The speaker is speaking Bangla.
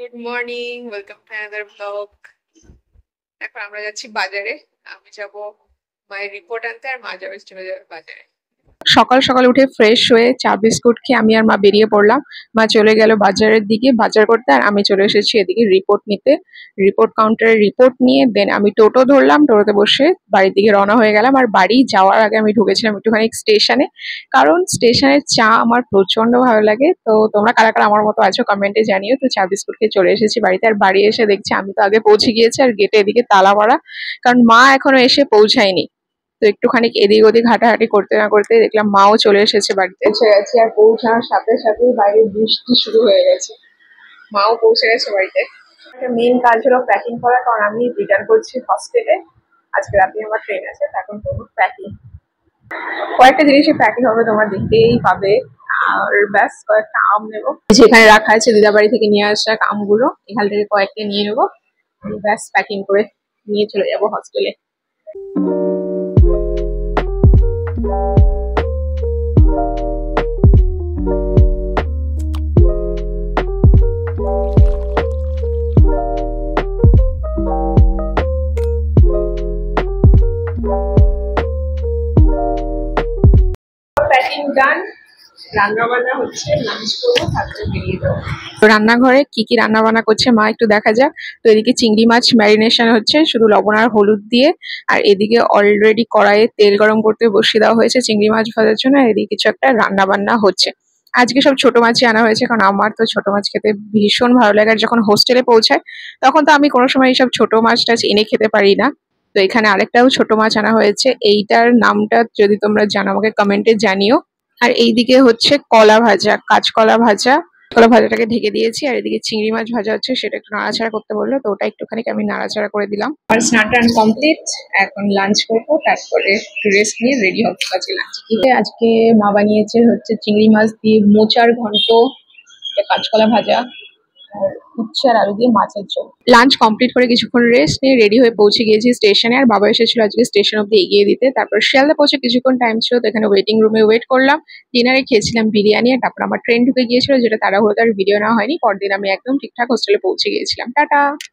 Good morning, welcome to another blog. এখন আমরা যাচ্ছি বাজারে। আমি যাব মায়ের রিপোর্ট আনতে, আর মা যাবে চলে যাবে বাজারে। সকাল সকাল উঠে ফ্রেশ হয়ে চা বিস্কুট খেয়ে আমি আর মা বেরিয়ে পড়লাম। মা চলে গেল বাজারের দিকে বাজার করতে, আর আমি চলে এসেছি এদিকে রিপোর্ট নিতে। রিপোর্ট কাউন্টারে রিপোর্ট নিয়ে দেন আমি টোটো ধরলাম, টোটোতে বসে বাড়ির দিকে রওনা হয়ে গেলাম। আর বাড়ি যাওয়ার আগে আমি ঢুকেছিলাম একটুখানি স্টেশনে, কারণ স্টেশনের চা আমার প্রচন্ড ভালো লাগে। তো তোমরা কারা কারা আমার মতো আছো কমেন্টে জানিও। তো চা বিস্কুট খেয়ে চলে এসেছি বাড়িতে, আর বাড়ি এসে দেখছি আমি তো আগে পৌঁছে গিয়েছি আর গেটে এদিকে তালা মারা, কারণ মা এখনো এসে পৌঁছায়নি। তো একটুখানি এদিক ওদিক হাঁটাহাঁটি করতে না করতে দেখলাম মাও চলে এসেছে বাড়িতে। এসে গেছি, আর পৌঁছানোর সাথে সাথেই বাইরে বৃষ্টি শুরু হয়ে গেছে। মাও পৌঁছে গেছে বাড়িতে। একটা মেন কাজ হলো প্যাকিং করা, কারণ আমি রিটার্ন করছি হস্টেলে। আজকে রাতে আমার ট্রেন আছে, তো এখন করবো প্যাকিং। কয়েকটা জিনিসের প্যাকিং হবে, তোমরা দেখতেই পাবে। আর ব্যাস কয়েকটা আম নেবো, যেখানে রাখা আছে দিদা বাড়ি থেকে নিয়ে আসা আমগুলো, এখান থেকে কয়েকটা নিয়ে নেবো। ব্যাস প্যাকিং করে নিয়ে চলে যাবো হস্টেলে। প্যাকিং ডান, রান্না বান্না হচ্ছে, লাঞ্চ করবো, তারপরে বেরিয়ে যাবো। তো রান্নাঘরে কি কি রান্না বান্না করছে মা একটু দেখা যাক। তো এদিকে চিংড়ি মাছ ম্যারিনেশন হচ্ছে শুধু লবণ আর হলুদ দিয়ে, আর এদিকে অলরেডি কড়াইয়ে তেল গরম করতে বসিয়ে দেওয়া হয়েছে চিংড়ি মাছ ভাজার জন্য। আর এদিকে কিছু একটা রান্না বান্না হচ্ছে। আজকে সব ছোট মাছই আনা হয়েছে, কারণ আমার তো ছোট মাছ খেতে ভীষণ ভালো লাগে। আর যখন হোস্টেলে পৌঁছায় তখন তো আমি কোনো সময় এইসব ছোট মাছ টাছ এনে খেতে পারি না। তো এখানে আরেকটাও ছোট মাছ আনা হয়েছে, এইটার নামটা যদি তোমরা জানো আমাকে কমেন্টে জানিও। আর এইদিকে হচ্ছে কলা ভাজা, কাঁচকলা ভাজা। কলা ভাজাটাকে ঢেকে দিয়েছি, আর এদিকে চিংড়ি মাছ ভাজা হচ্ছে, সেটা একটু নাড়াচাড়া করতে বললো, তো ওটা একটুখানি আমি নাড়াচাড়া করে দিলাম। আর স্নান টান কমপ্লিট, এখন লাঞ্চ করবো, তারপরে একটু রেস্ট নিয়ে রেডি হবো আজকে লাঞ্চ। আজকে মা বানিয়েছে হচ্ছে চিংড়ি মাছ দিয়ে মোচার ঘন্ট, কাঁচকলা ভাজা, আর উচ্ছে আর আলু দিয়ে মাছের ঝোল। লাঞ্চ কমপ্লিট করে কিছুক্ষণ রেস্ট নিয়ে রেডি হয়ে পৌঁছে গিয়েছি স্টেশনে। আর বাবা এসেছিল আজকে স্টেশন অব্দি এগিয়ে দিতে। তারপর শিয়ালদা পৌঁছে কিছুক্ষণ টাইম ছিল, তো এখানে ওয়েটিং রুমে ওয়েট করলাম। ডিনারে খেয়েছিলাম বিরিয়ানি, আর তারপর আমার ট্রেন ঢুকে গিয়েছিল, যেটা তাড়াহুড়ো আর ভিডিও নেওয়া হয়নি। পরদিন আমি একদম ঠিকঠাক হোস্টেলে পৌঁছে গিয়েছিলাম। টাটা।